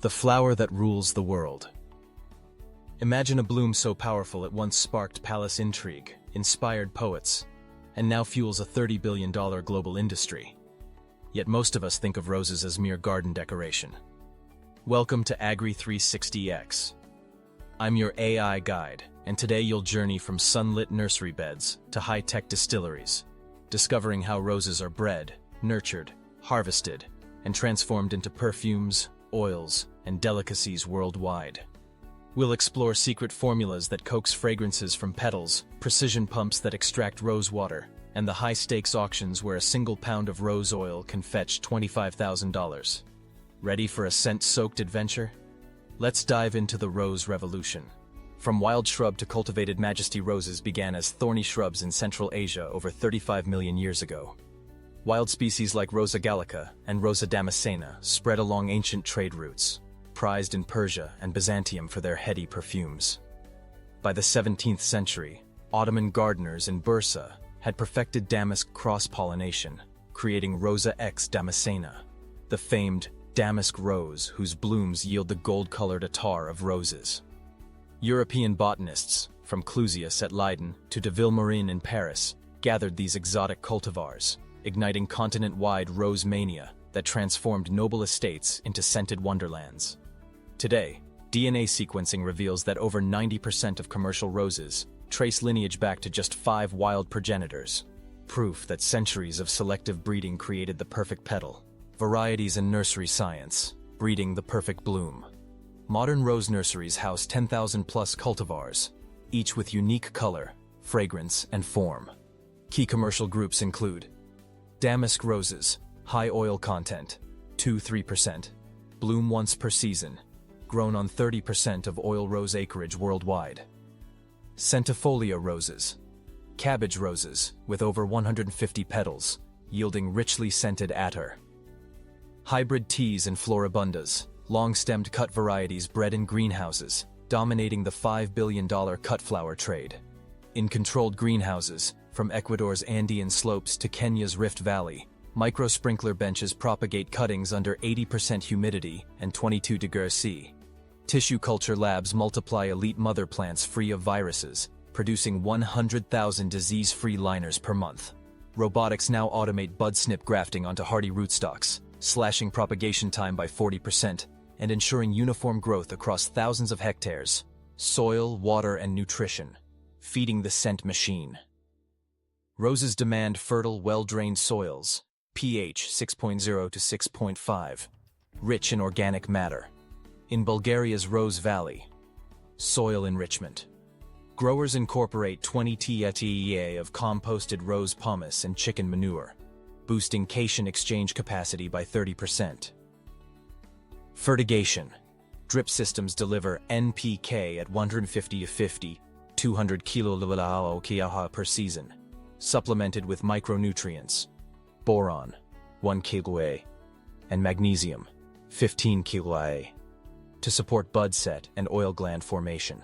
the flower that rules the world. Imagine a bloom so powerful it once sparked palace intrigue, inspired poets, and now fuels a $30 billion global industry. Yet most of us think of roses as mere garden decoration. Welcome to AGRI 360X. I'm your AI guide, and today you'll journey from sunlit nursery beds to high-tech distilleries, discovering how roses are bred, nurtured, harvested, and transformed into perfumes, oils, and delicacies worldwide. We'll explore secret formulas that coax fragrances from petals, precision pumps that extract rose water, and the high-stakes auctions where a single pound of rose oil can fetch $25,000. Ready for a scent-soaked adventure? Let's dive into the rose revolution. From wild shrub to cultivated majesty, roses began as thorny shrubs in Central Asia over 35 million years ago. Wild species like Rosa gallica and Rosa damascena spread along ancient trade routes, prized in Persia and Byzantium for their heady perfumes. By the 17th century, Ottoman gardeners in Bursa had perfected damask cross-pollination, creating Rosa X damascena, the famed damask rose whose blooms yield the gold-colored attar of roses. European botanists, from Clusius at Leiden to de Vilmorin in Paris, gathered these exotic cultivars, igniting continent-wide rose mania that transformed noble estates into scented wonderlands. Today, DNA sequencing reveals that over 90% of commercial roses trace lineage back to just 5 wild progenitors, proof that centuries of selective breeding created the perfect petal. Varieties in nursery science, breeding the perfect bloom. Modern rose nurseries house 10,000-plus cultivars, each with unique color, fragrance, and form. Key commercial groups include damask roses, high oil content, 2–3%, bloom once per season, grown on 30% of oil rose acreage worldwide. Centifolia roses, cabbage roses with over 150 petals, yielding richly scented attar. Hybrid teas and floribundas, long-stemmed cut varieties bred in greenhouses, dominating the $5 billion cut flower trade. In controlled greenhouses, from Ecuador's Andean slopes to Kenya's Rift Valley, micro-sprinkler benches propagate cuttings under 80% humidity and 22 degrees C. Tissue culture labs multiply elite mother plants free of viruses, producing 100,000 disease-free liners per month. Robotics now automate bud snip grafting onto hardy rootstocks, slashing propagation time by 40% and ensuring uniform growth across thousands of hectares. Soil, water, and nutrition, feeding the scent machine. Roses demand fertile, well-drained soils, pH 6.0 to 6.5, rich in organic matter. In Bulgaria's Rose Valley, soil enrichment. Growers incorporate 20 TEA of composted rose pomace and chicken manure, boosting cation exchange capacity by 30%. Fertigation. Drip systems deliver NPK at 150 to 50, 200 kcal per season, supplemented with micronutrients, boron, 1 kA, and magnesium, 15 kA, to support bud set and oil gland formation.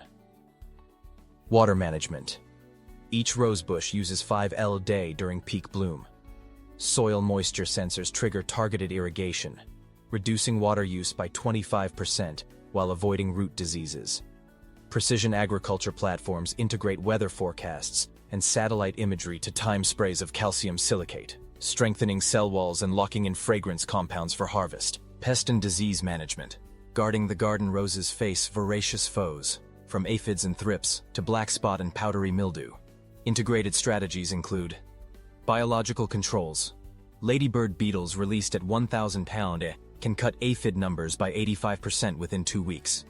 Water management. Each rosebush uses 5 L a day during peak bloom. Soil moisture sensors trigger targeted irrigation, reducing water use by 25% while avoiding root diseases. Precision agriculture platforms integrate weather forecasts and satellite imagery to time sprays of calcium silicate, strengthening cell walls and locking in fragrance compounds for harvest. Pest and disease management. Guarding the garden roses face voracious foes, from aphids and thrips to black spot and powdery mildew. Integrated strategies include biological controls. Ladybird beetles released at 1,000 pound can cut aphid numbers by 85% within 2 weeks.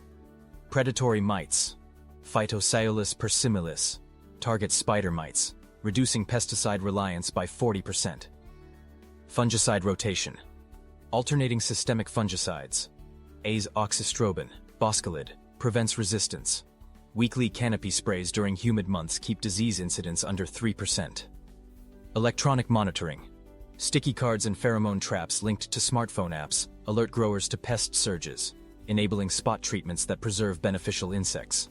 Predatory mites. Phytoceolus persimilis target spider mites, reducing pesticide reliance by 40%. Fungicide rotation. Alternating systemic fungicides. Azoxystrobin, boscalid, prevents resistance. Weekly canopy sprays during humid months keep disease incidence under 3%. Electronic monitoring. Sticky cards and pheromone traps linked to smartphone apps alert growers to pest surges, enabling spot treatments that preserve beneficial insects.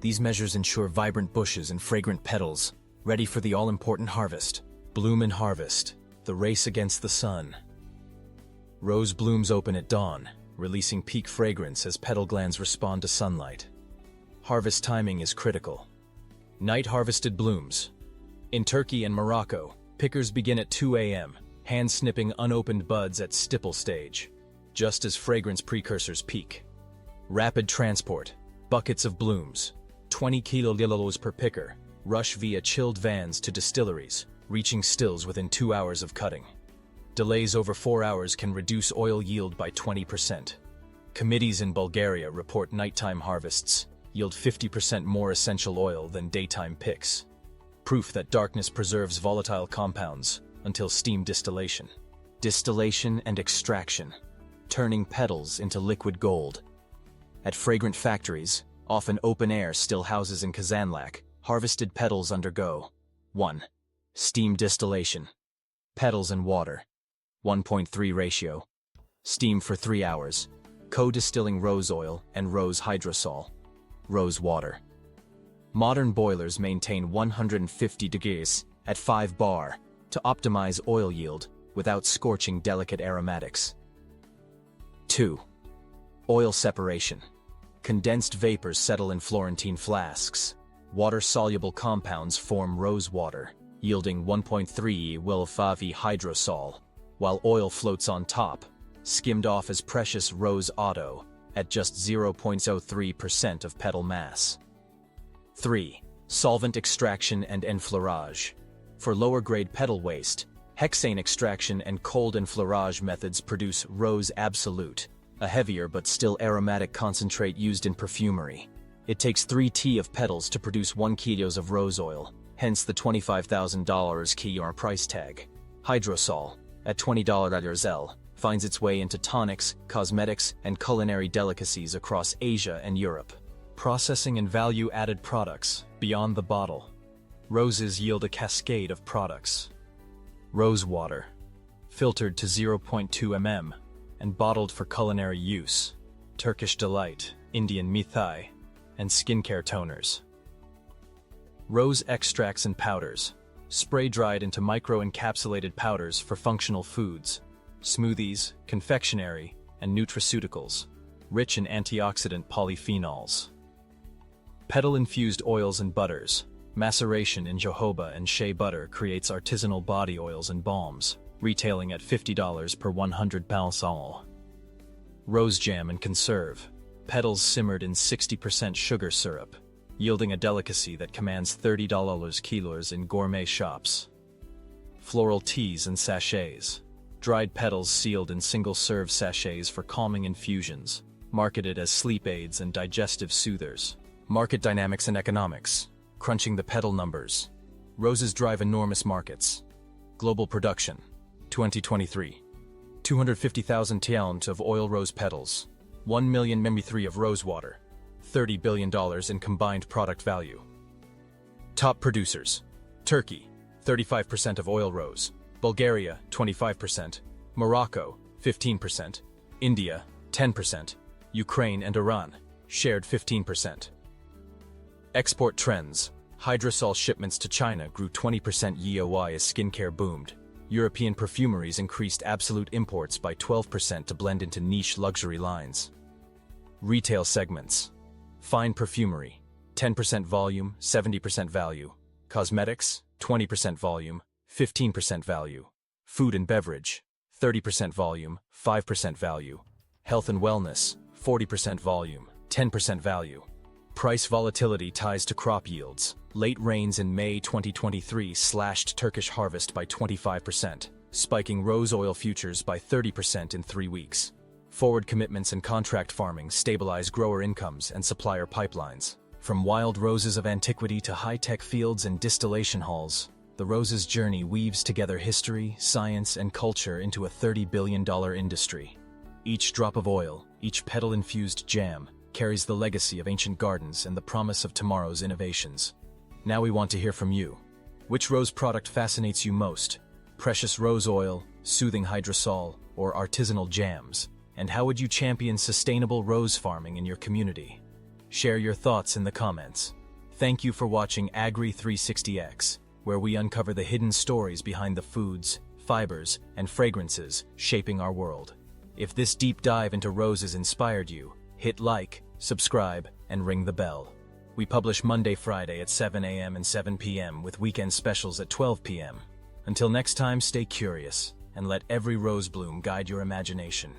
These measures ensure vibrant bushes and fragrant petals, ready for the all-important harvest. Bloom and harvest, the race against the sun. Rose blooms open at dawn, releasing peak fragrance as petal glands respond to sunlight. Harvest timing is critical. Night harvested blooms. In Turkey and Morocco, pickers begin at 2 a.m., hand-snipping unopened buds at stipple stage, just as fragrance precursors peak. Rapid transport. Buckets of blooms, 20 kilos per picker, rush via chilled vans to distilleries, reaching stills within 2 hours of cutting. Delays over 4 hours can reduce oil yield by 20%. Committees in Bulgaria report nighttime harvests yield 50% more essential oil than daytime picks. Proof that darkness preserves volatile compounds until steam distillation. Distillation and extraction, turning petals into liquid gold. At fragrant factories, often open air still houses in Kazanlak, harvested petals undergo 1. Steam distillation. Petals and water. 1.3 ratio. Steam for 3 hours. Co-distilling rose oil and rose hydrosol. Rose water. Modern boilers maintain 150 degrees at 5 bar to optimize oil yield without scorching delicate aromatics. 2. Oil separation. Condensed vapors settle in Florentine flasks. Water-soluble compounds form rose water, yielding 1.3 Wilfavi hydrosol, while oil floats on top, skimmed off as precious rose otto at just 0.03% of petal mass. 3. Solvent extraction and enfleurage. For lower-grade petal waste, hexane extraction and cold enfleurage methods produce rose absolute, a heavier but still aromatic concentrate used in perfumery. It takes 3 t of petals to produce 1 kilos of rose oil, hence the $25,000 key price tag. Hydrosol, at $20 finds its way into tonics, cosmetics, and culinary delicacies across Asia and Europe. Processing and value-added products beyond the bottle. Roses yield a cascade of products. Rose water, filtered to 0.2 mm and bottled for culinary use. Turkish delight, Indian mithai, and skincare toners. Rose extracts and powders, spray-dried into micro-encapsulated powders for functional foods, smoothies, confectionery, and nutraceuticals, rich in antioxidant polyphenols. Petal-infused oils and butters. Maceration in jojoba and shea butter creates artisanal body oils and balms, retailing at $50 per 100 balsol. Rose jam and conserve. Petals simmered in 60% sugar syrup, yielding a delicacy that commands $30 kilos in gourmet shops. Floral teas and sachets. Dried petals sealed in single-serve sachets for calming infusions, marketed as sleep aids and digestive soothers. Market dynamics and economics. Crunching the petal numbers. Roses drive enormous markets. Global production. 2023. 250,000 tons of oil rose petals. 1 million mm3 of rose water. $30 billion in combined product value. Top producers. Turkey, 35% of oil rose. Bulgaria, 25%. Morocco, 15%. India, 10%. Ukraine and Iran, shared 15%. Export trends. Hydrosol shipments to China grew 20% year-over-year as skincare boomed. European perfumeries increased absolute imports by 12% to blend into niche luxury lines. Retail segments. Fine perfumery, 10% volume, 70% value. Cosmetics, 20% volume, 15% value. Food and beverage, 30% volume, 5% value. Health and wellness, 40% volume, 10% value. Price volatility ties to crop yields. Late rains in May 2023 slashed Turkish harvest by 25%, spiking rose oil futures by 30% in 3 weeks. Forward commitments and contract farming stabilize grower incomes and supplier pipelines. From wild roses of antiquity to high-tech fields and distillation halls, the rose's journey weaves together history, science, and culture into a $30 billion industry. Each drop of oil, each petal-infused jam, carries the legacy of ancient gardens and the promise of tomorrow's innovations. Now we want to hear from you. Which rose product fascinates you most? Precious rose oil, soothing hydrosol, or artisanal jams? And how would you champion sustainable rose farming in your community? Share your thoughts in the comments. Thank you for watching AGRI 360X, where we uncover the hidden stories behind the foods, fibers, and fragrances shaping our world. If this deep dive into roses inspired you, hit like, subscribe, and ring the bell. We publish Monday, Friday at 7 a.m. and 7 p.m. with weekend specials at 12 p.m. Until next time, stay curious and let every rose bloom guide your imagination.